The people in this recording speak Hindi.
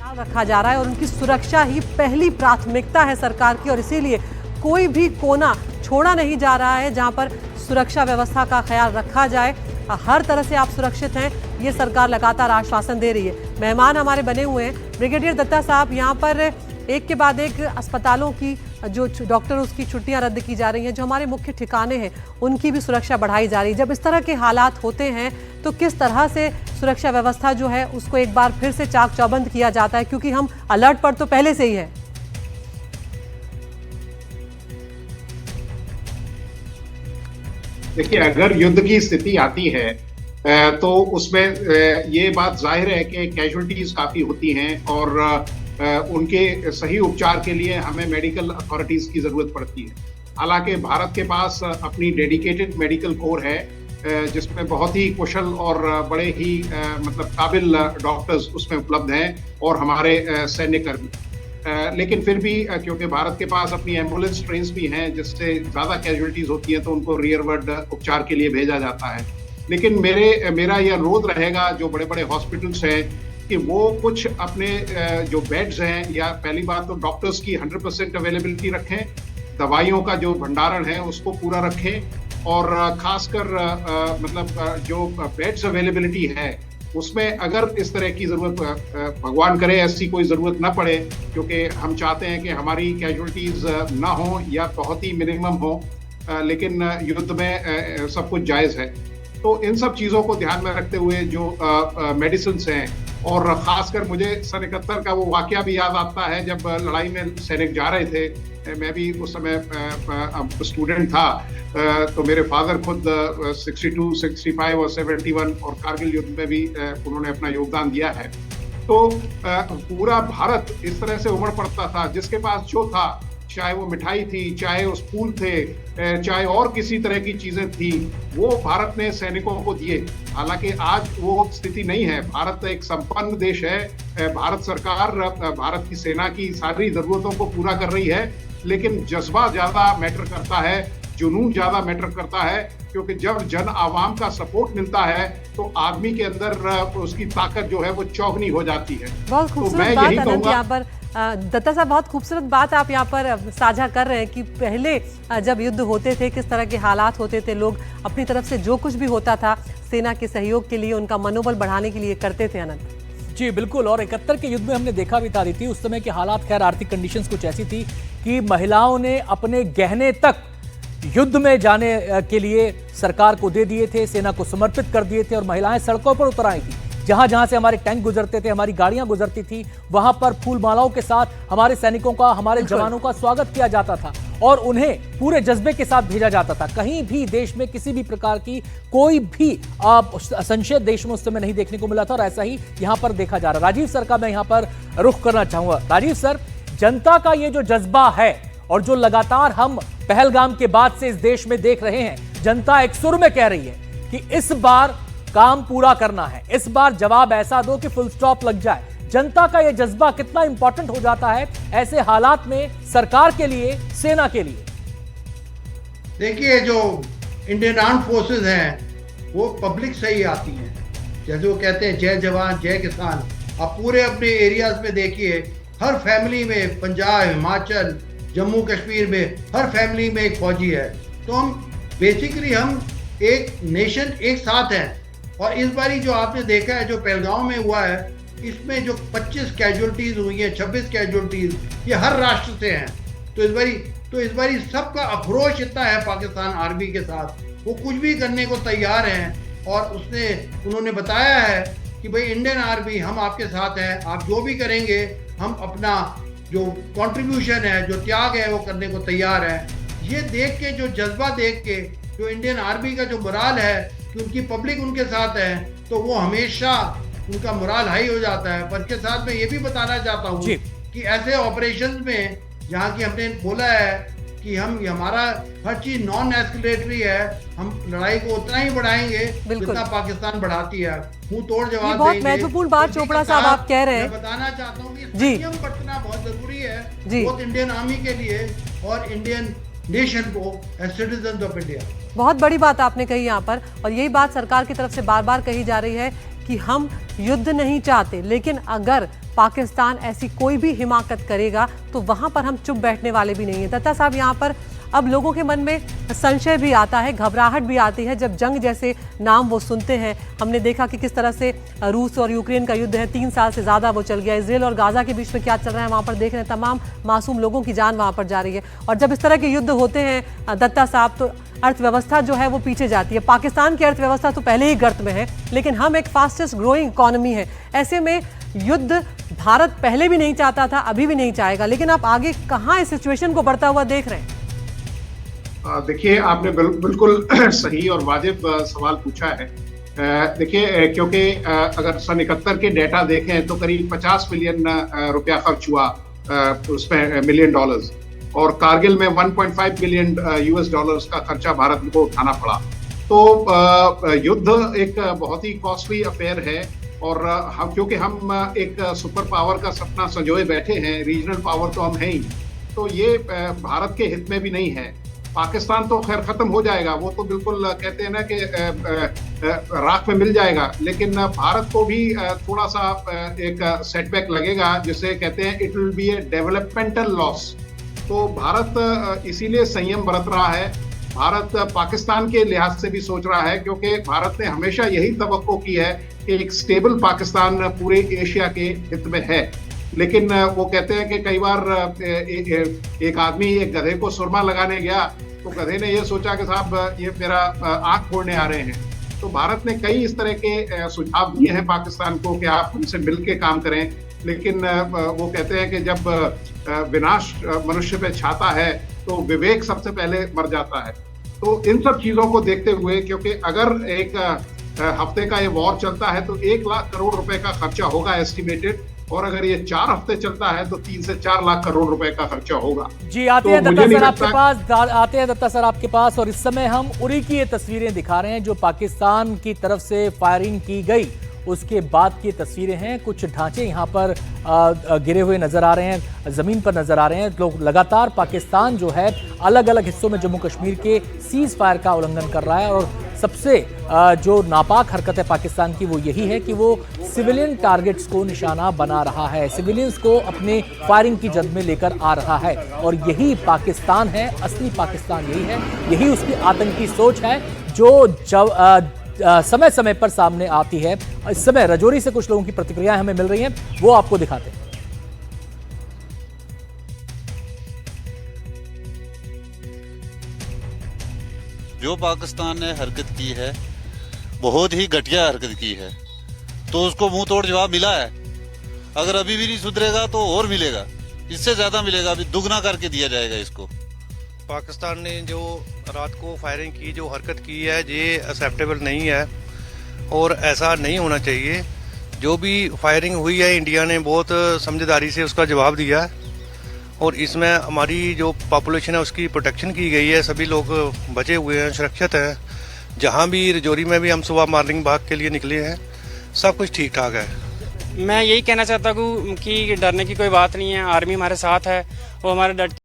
ख्याल रखा जा रहा है और उनकी सुरक्षा ही पहली प्राथमिकता है सरकार की, और इसीलिए कोई भी कोना छोड़ा नहीं जा रहा है जहां पर सुरक्षा व्यवस्था का ख्याल रखा जाए। हर तरह से आप सुरक्षित हैं, ये सरकार लगातार आश्वासन दे रही है। मेहमान हमारे बने हुए हैं ब्रिगेडियर दत्ता साहब। यहाँ पर एक के बाद एक अस्पतालों की जो डॉक्टर उसकी छुट्टियां रद्द की जा रही हैं, जो हमारे मुख्य ठिकाने हैं उनकी भी सुरक्षा बढ़ाई जा रही है। जब इस तरह के हालात होते हैं तो किस तरह से सुरक्षा व्यवस्था जो है उसको एक बार फिर से चाक चौबंद किया जाता है, क्योंकि हम अलर्ट पर तो पहले से ही है। देखिए, अगर युद्ध की स्थिति आती है तो उसमें ये बात जाहिर है कि कैजुअल्टीज काफी होती हैं और उनके सही उपचार के लिए हमें मेडिकल अथॉरिटीज की जरूरत पड़ती है। हालांकि भारत के पास अपनी डेडिकेटेड मेडिकल कोर है जिसमें बहुत ही कुशल और बड़े ही मतलब काबिल डॉक्टर्स उसमें उपलब्ध हैं और हमारे सैन्य कर्मी। लेकिन फिर भी क्योंकि भारत के पास अपनी एम्बुलेंस ट्रेन्स भी हैं जिससे ज़्यादा कैजुअल्टीज होती हैं तो उनको रियरवर्ड उपचार के लिए भेजा जाता है। लेकिन मेरा यह अनुरोध रहेगा जो बड़े बड़े हॉस्पिटल्स हैं कि वो कुछ अपने जो बेड्स हैं, या पहली बात तो डॉक्टर्स की 100% अवेलेबिलिटी रखें, दवाइयों का जो भंडारण है उसको पूरा रखें, और खासकर मतलब जो बेड्स अवेलेबिलिटी है उसमें अगर इस तरह की ज़रूरत, भगवान करे ऐसी कोई ज़रूरत ना पड़े, क्योंकि हम चाहते हैं कि हमारी कैजुअल्टीज़ ना हो या बहुत ही मिनिमम हो, लेकिन युद्ध में सब कुछ जायज़ है। तो इन सब चीज़ों को ध्यान में रखते हुए जो मेडिसिन हैं, और ख़ासकर मुझे सन 71 का वो वाक़या भी याद आता है जब लड़ाई में सैनिक जा रहे थे। मैं भी उस समय स्टूडेंट था, तो मेरे फादर खुद 62, 65 और 71 और कारगिल युद्ध में भी उन्होंने अपना योगदान दिया है। तो पूरा भारत इस तरह से उमड़ पड़ता था, जिसके पास जो था, चाहे वो मिठाई थी, चाहे वो फूल थे, चाहे और किसी तरह की चीजें थी, वो भारत ने सैनिकों को दिए। हालांकि आज वो स्थिति नहीं है। भारत एक संपन्न देश है। भारत सरकार भारत की सेना की सारी जरूरतों को पूरा कर रही है, लेकिन जज्बा ज्यादा मैटर करता है, जुनून ज्यादा मैटर करता है, क्योंकि जब जन आवाम का सपोर्ट मिलता है तो आदमी के अंदर उसकी ताकत जो है वो चौगनी हो जाती है। बहुत खूबसूरत बात अनंत यहाँ पर दत्ता साहब, बहुत खूबसूरत बात आप यहाँ पर साझा कर रहे हैं कि पहले जब युद्ध होते थे किस तरह के हालात होते थे, लोग अपनी तरफ से जो कुछ भी होता था सेना के सहयोग के लिए, उनका मनोबल बढ़ाने के लिए करते थे। अनंत जी बिल्कुल, और 71 के युद्ध में हमने देखा भी था थी उस समय के हालात, खैर आर्थिक कंडीशंस कुछ ऐसी थी कि महिलाओं ने अपने गहने तक युद्ध में जाने के लिए सरकार को दे दिए थे, सेना को समर्पित कर दिए थे, और महिलाएं सड़कों पर उतर आई थी। जहां जहां से हमारे टैंक गुजरते थे, हमारी गाड़ियां गुजरती थी, वहां पर फूल मालाओं के साथ हमारे सैनिकों का, हमारे जवानों का स्वागत किया जाता था और उन्हें पूरे जज्बे के साथ भेजा जाता था। कहीं भी देश में किसी भी प्रकार की कोई भी संशय देश में उस समय नहीं देखने को मिला था, और ऐसा ही यहां पर देखा जा रहा है। राजीव सर का मैं यहां पर रुख करना चाहूंगा। राजीव सर, जनता का ये जो जज्बा है और जो लगातार हम पहलगाम के बाद से इस देश में देख रहे हैं, जनता एक सुर में कह रही है कि इस बार काम पूरा करना है, इस बार जवाब ऐसा दो कि फुल स्टॉप लग जाए। जनता का यह जज्बा कितना इंपॉर्टेंट हो जाता है ऐसे हालात में सरकार के लिए, सेना के लिए? देखिए, जो इंडियन आर्म फोर्सेस हैं वो पब्लिक से ही आती हैं। जैसे वो कहते हैं जय जवान जय किसान। आप पूरे अपने एरियाज में देखिए, हर फैमिली में, पंजाब, हिमाचल, जम्मू कश्मीर में हर फैमिली में एक फौजी है। तो हम बेसिकली हम एक नेशन एक साथ हैं। और इस बारी जो आपने देखा है जो पहलगांव में हुआ है, इसमें जो 25 कैजुअल्टीज हुई हैं, 26 कैजुअल्टीज, ये हर राष्ट्र से हैं। तो इस बारी सबका अफरोश इतना है पाकिस्तान आर्मी के साथ, वो कुछ भी करने को तैयार हैं। और उन्होंने बताया है कि भाई इंडियन आर्मी हम आपके साथ हैं, आप जो भी करेंगे हम अपना जो कंट्रीब्यूशन है, जो त्याग है वो करने को तैयार है। ये देख के, जो जज्बा देख के, जो इंडियन आर्मी का जो मोराल है कि उनकी पब्लिक उनके साथ है, तो वो हमेशा उनका मोराल हाई हो जाता है। पर के साथ मैं ये भी बताना चाहता हूँ कि ऐसे ऑपरेशंस में जहाँ की हमने बोला है कि हमारा हर चीज नॉन एस्केलेटरी है, हम लड़ाई को उतना ही बढ़ाएंगे जितना पाकिस्तान बढ़ाती है। मुंह तोड़ जवाब देंगे। बहुत महत्वपूर्ण बात चोपड़ा साहब आप कह रहे हैं। मैं बताना चाहता हूँ कि संयम बरतना बहुत जरूरी है, बहुत इंडियन आर्मी के लिए और इंडियन नेशन को एज सिटीजन ऑफ इंडिया। बहुत बड़ी बात आपने कही यहाँ पर, और यही बात सरकार की तरफ से बार बार कही जा रही है कि हम युद्ध नहीं चाहते, लेकिन अगर पाकिस्तान ऐसी कोई भी हिमाकत करेगा तो वहां पर हम चुप बैठने वाले भी नहीं है। दत्ता साहब, यहाँ पर अब लोगों के मन में संशय भी आता है, घबराहट भी आती है जब जंग जैसे नाम वो सुनते हैं। हमने देखा कि किस तरह से रूस और यूक्रेन का युद्ध है, 3 साल से ज़्यादा वो चल गया। इसराइल और गाज़ा के बीच में क्या चल रहा है वहाँ पर देख रहे हैं, तमाम मासूम लोगों की जान वहाँ पर जा रही है। और जब इस तरह के युद्ध होते हैं दत्ता साहब, तो अर्थव्यवस्था जो है वो पीछे जाती है। पाकिस्तान की अर्थव्यवस्था तो पहले ही गर्त में है, लेकिन हम एक फास्टेस्ट ग्रोइंग इकोनॉमी है। ऐसे में युद्ध भारत पहले भी नहीं चाहता था, अभी भी नहीं चाहेगा, लेकिन आप आगे कहाँ इस सिचुएशन को बढ़ता हुआ देख रहे हैं? देखिए, आपने बिल्कुल सही और वाजिब सवाल पूछा है। देखिए, क्योंकि अगर सन 71 के डेटा देखें तो करीब 50 बिलियन रुपया खर्च हुआ उसमें, मिलियन डॉलर्स, और कारगिल में 1.5 बिलियन यूएस डॉलर्स का खर्चा भारत को उठाना पड़ा। तो युद्ध एक बहुत ही कॉस्टली अफेयर है, और हम क्योंकि हम एक सुपर पावर का सपना संजोए बैठे हैं, रीजनल पावर तो हम हैं ही, तो ये भारत के हित में भी नहीं है। पाकिस्तान तो खैर खत्म हो जाएगा, वो तो बिल्कुल कहते हैं ना कि राख में मिल जाएगा, लेकिन भारत को भी थोड़ा सा एक सेटबैक लगेगा, जिसे कहते हैं it will be A developmental loss. तो भारत इसीलिए संयम बरत रहा है। भारत पाकिस्तान के लिहाज से भी सोच रहा है, क्योंकि भारत ने हमेशा यही तवक्को की है कि एक स्टेबल पाकिस्तान पूरे एशिया के हित में है। लेकिन वो कहते हैं कि कई बार एक आदमी एक गधे को सुरमा लगाने गया तो गधे ने ये सोचा कि साहब ये मेरा आंख फोड़ने आ रहे हैं। तो भारत ने कई इस तरह के सुझाव दिए हैं पाकिस्तान को कि आप उनसे मिलकर काम करें, लेकिन वो कहते हैं कि जब विनाश मनुष्य पे छाता है तो विवेक सबसे पहले मर जाता है। तो इन सब चीजों को देखते हुए, क्योंकि अगर एक हफ्ते का ये वॉर चलता है तो 1 लाख करोड़ रुपए का खर्चा होगा एस्टिमेटेड, और अगर ये 4 हफ्ते चलता है तो 3 से 4 लाख करोड़ रुपए का खर्चा होगा। जी, आते हैं दत्ता सर आपके पास, आते हैं दत्ता सर आपके पास। और इस समय हम उरी की ये तस्वीरें दिखा रहे हैं जो पाकिस्तान की तरफ से फायरिंग की गई उसके बाद की तस्वीरें हैं। कुछ ढांचे यहाँ पर गिरे हुए नजर आ रहे हैं, जमीन पर नजर आ रहे हैं। लोग लगातार पाकिस्तान जो है अलग अलग हिस्सों में जम्मू कश्मीर के सीज फायर का उल्लंघन कर रहा है, और सबसे जो नापाक हरकत है पाकिस्तान की वो यही है कि वो सिविलियन टारगेट्स को निशाना बना रहा है, सिविलियंस को अपने फायरिंग की जद में लेकर आ रहा है। और यही पाकिस्तान है, असली पाकिस्तान यही है, यही उसकी आतंकी सोच है जो समय समय पर सामने आती है। इस समय रजौरी से कुछ लोगों की प्रतिक्रियाएं हमें मिल रही हैं, वो आपको दिखाते हैं। जो पाकिस्तान ने हरकत की है बहुत ही घटिया हरकत की है, तो उसको मुंह तोड़ जवाब मिला है। अगर अभी भी नहीं सुधरेगा तो और मिलेगा, इससे ज्यादा मिलेगा, अभी दुगना करके दिया जाएगा इसको। पाकिस्तान ने जो रात को फायरिंग की, जो हरकत की है, ये एक्सेप्टेबल नहीं है और ऐसा नहीं होना चाहिए। जो भी फायरिंग हुई है इंडिया ने बहुत समझदारी से उसका जवाब दिया है, और इसमें हमारी जो पॉपुलेशन है उसकी प्रोटेक्शन की गई है। सभी लोग बचे हुए हैं, सुरक्षित हैं। जहाँ भी रजौरी में भी हम सुबह मॉर्निंग वॉक के लिए निकले हैं, सब कुछ ठीक ठाक है। मैं यही कहना चाहता हूँ कि डरने की कोई बात नहीं है, आर्मी हमारे साथ है, वो हमारे डट